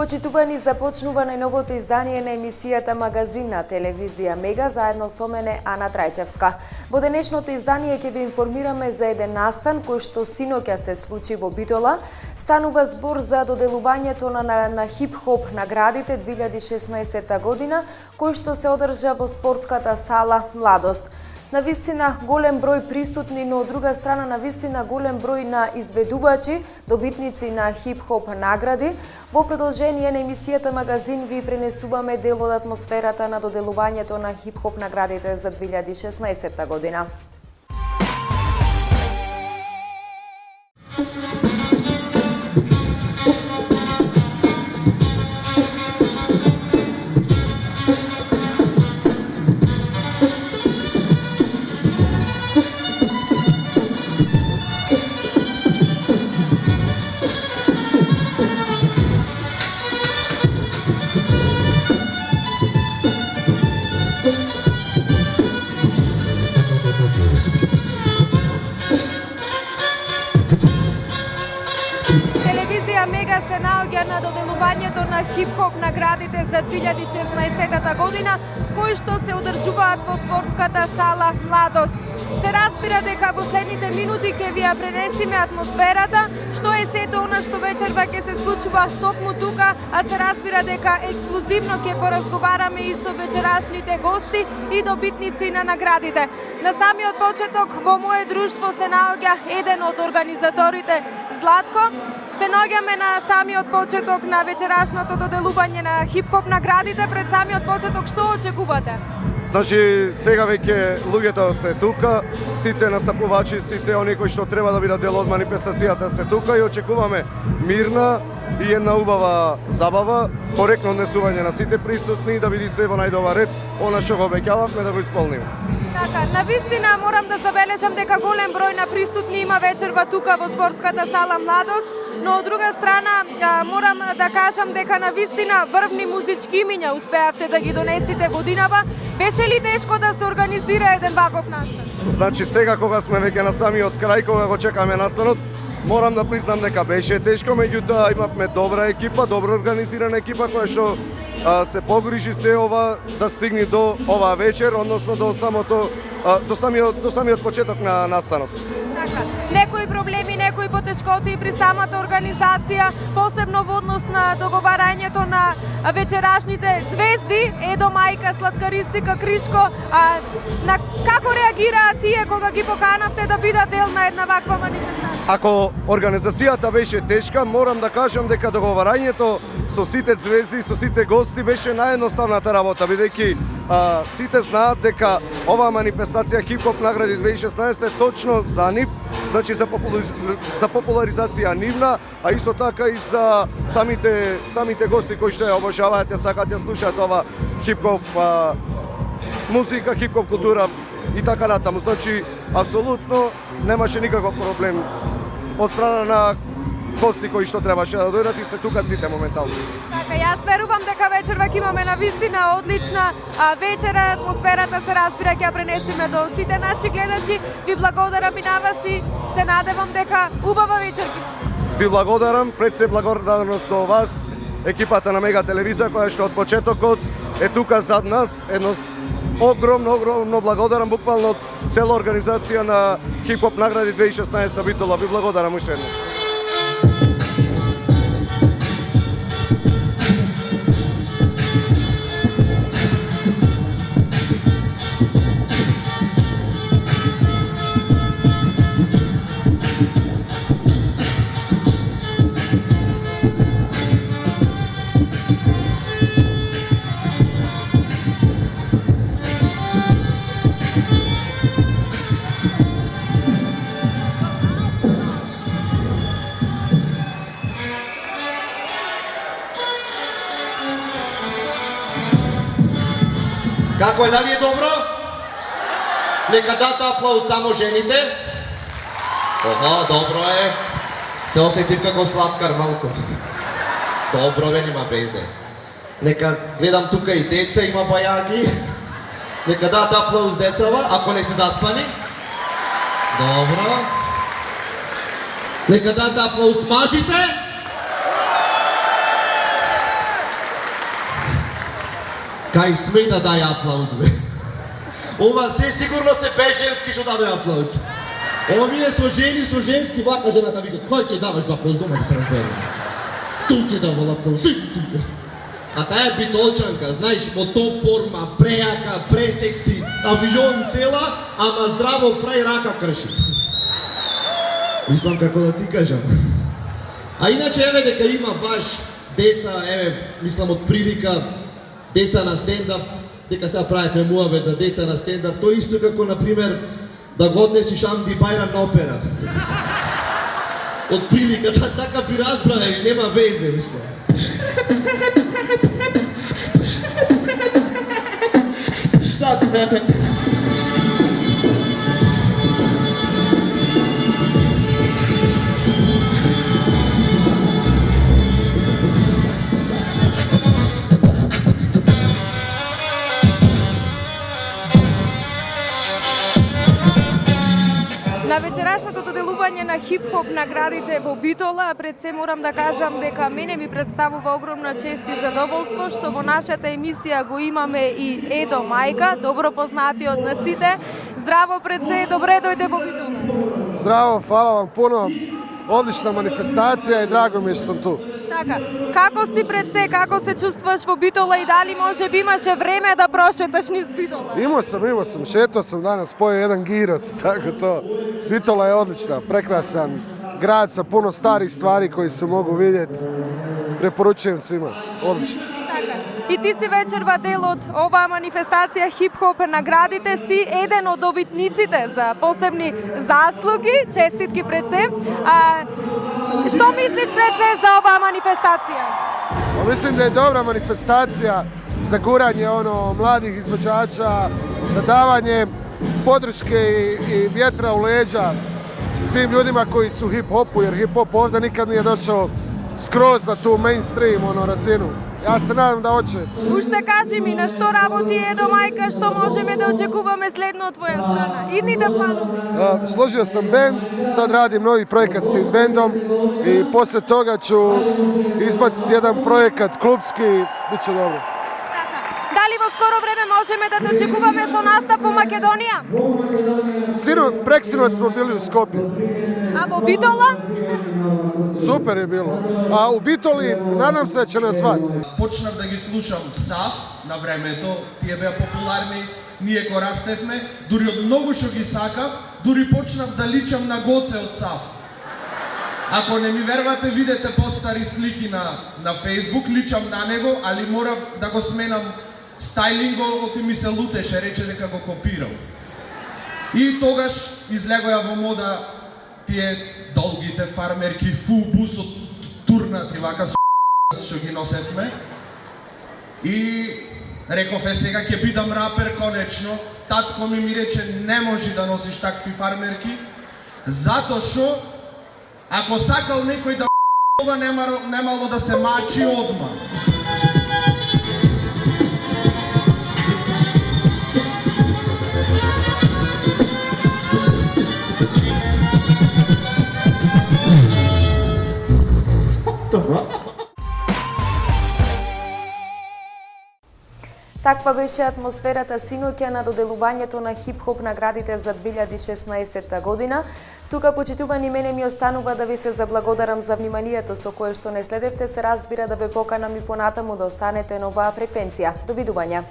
Почитувани, започнува најновото издание на емисијата Магазин на телевизија Мега заедно со мене Ана Трајчевска. Во денешното издание ќе ви информираме за еден настан кој што синоќа се случи во Битола. Станува збор за доделувањето на хип-хоп наградите 2016 година, кој што се одржа во спортската сала Младост. Навистина голем број присутни, но од друга страна навистина голем број на изведувачи, добитници на хип-хоп награди. Во продолжение на емисијата Магазин ви пренесуваме дел од атмосферата на доделувањето на хип-хоп наградите за 2016 година. Телевизија Мега се наоѓа на доделувањето на хип-хоп наградите за 2016 година, кои што се одржуваат во спортската сала Младост. Се разбира дека во следните минути ќе ви ја пренесиме атмосферата, што е сето она што вечерва ќе се случува токму тука, а се разбира дека ексклузивно ќе поразговараме и со вечерашните гости и добитници на наградите. На самиот почеток во мое друштво се наоѓа еден од организаторите, Златко. Се наоѓаме на самиот почеток на вечерашното доделување на хип-хоп наградите. Пред самиот почеток што очекувате? Значи, сега веќе луѓето се тука, сите настапувачи, сите оние кои што треба да бидат дел од манифестацијата се тука и очекуваме мирна и една убава забава, коректно однесување на сите присутни да биде се во најдобар ред, она што го обеќававме да го исполниме. Така, навистина морам да забележам дека голем број на присутни има вечерва тука во спортската сала Младост, но од друга страна морам да кажам дека навистина врвни музички имиња успеавте да ги донесите годинава. Беше ли тешко да се организира еден ваков настан? Значи сега кога сме веќе на самиот крај, кога го чекаме настанот, морам да признам дека беше тешко, меѓутоа имавме добра екипа, добро организирана екипа која што се погрижи се ова да стигне до оваа вечер, односно до самиот почеток на настанот. Така, некои проблеми, некои потешкоти при самата организација, посебно во однос на договарањето на вечерашните звезди, Едо Мајка, Сладкаристика, Кришко, на како реагираат тие кога ги поканавте да бидат дел на една ваква манифестација? Ако организацијата беше тешка, морам да кажам дека договарањето со сите звезди, со сите гости беше наједноставната работа, бидејќи сите знаат дека оваа манифестација Хип-хоп награди 2016 е точно за нив, значи за популаризација нивна, а исто така и за самите гости кои што ја обожаваат, ја сакаат, ја слушаат ова хип-хоп музика, хип-хоп култура и така натаму. Значи, апсолутно немаше никаков проблем од страна на гости кои што требаше да дојдат и се тука сите моментално. Така, јас верувам дека вечерва ќе имаме навистина одлична вечера, атмосферата се разбира ќе ја пренесиме до сите наши гледачи. Ви благодарам и на вас и се надевам дека убава вечер ќе имаме. Ви благодарам, пред се благодарност до вас, екипата на Мега телевизија која што од почетокот е тука зад нас, едно огромно благодарам буквално од цела организација на Хип-хоп награди 2016 Битола. Ви благодарам уште еднаш. Како е, дали е добро? Нека дате аплауз само жените. Ого, добро е. Се осетив како сладкар малку. Добро бе, нема безе. Нека гледам тука и деца, има бајаги. Нека дате аплауз децава, ако не се заспани. Добро. Нека дате аплауз мажите. Кај сме да дај аплауз, бе. Ова се сигурно се без женски што даде аплауз. Овие со женски, вака жената вика, кој ќе даваш аплауз, дома да се разберем. Ту ќе давал аплауз, иди тука. А таа е битолчанка, знаеш, во топ форма, прејака, пресекси, авион цела, ама здраво прај рака крши. Мислам како да ти кажам. А иначе еве дека има баш деца, еве, мислам од прилика, деца на стендап, дека сега правихме муавет за деца на стендап, тој исто како, например, да го однесиш Амди Бајрам на опера. Од прилика, така би разбрале, нема везе, мислам. На вечерашното доделување на хип-хоп наградите во Битола, пред се морам да кажам дека мене ми представува огромна чест и задоволство што во нашата емисија го имаме и Едо Мајка, добро познатиот на сите. Здраво пред се, добре дојде во Битола. Здраво, фала вам puno. Odlična manifestacija i drago mi je što sam tu. Така, како си пред се, како се чувствуваш во Битола и дали може би имаше време да прошеташ низ Битола? Imao sam, šetao sam danas, pojeo jedan giros, tako to. Bitola je odlična, prekrasan grad sa puno starih stvari koji se mogu vidjeti. Preporučujem svima, odlično. Така. И ти си вечерва дел од оваа манифестација хип-хоп наградите, си еден од добитниците за посебни заслуги, честитки пред се. Што мислиш пред се за оваа манифестација? Mislim da je dobra manifestacija za guranje mladih izvođača, za davanje podrške i vjetra u leđa svim ljudima koji su u hip-hopu, jer hip-hop ovdje nikad nije došao skroz na tu mainstream razinu. Ja se nadam da hoće. Уште кажи ми на што работи Едо Мајка, што можеме да очекуваме следно од твоја страна? Идните планови? Složio sam bend, sad radim novi projekat s tim bendom i poslije toga ću izbaciti jedan projekat klubski, bit će dobro. Така. Дали во скоро време можеме да те очекуваме со настап во Македонија? Preksinoć smo bili u Skopje. А во Битола? Super je bilo. A u Bitoli nadam se da će nas zvati. Почнав да ги слушам САВ на времето, тие беа популарни, ние го растевме, дури од многу што ги сакав, дури почнав да личам на Гоце од САВ. Ако не ми вервате, видете постари слики на Facebook, личам на него, али морав да го сменам стајлингот и ми се лутеше, рече дека го копирам. И тогаш излегоја во мода тие долгите фармерки, фубу со турнати, вака што ги носевме. И реков сега ќе бидам рапер конечно. Татко ми рече не може да носиш такви фармерки, затоа што ако сакал некој да немало да се мачи одма. Таква беше атмосферата синоќа на доделувањето на хип-хоп наградите за 2016 година. Тука, почитувани, мене ми останува да ви се заблагодарам за вниманието со кое што не следевте, се разбира да ве поканам и понатаму да останете на оваа фреквенција. Довидување.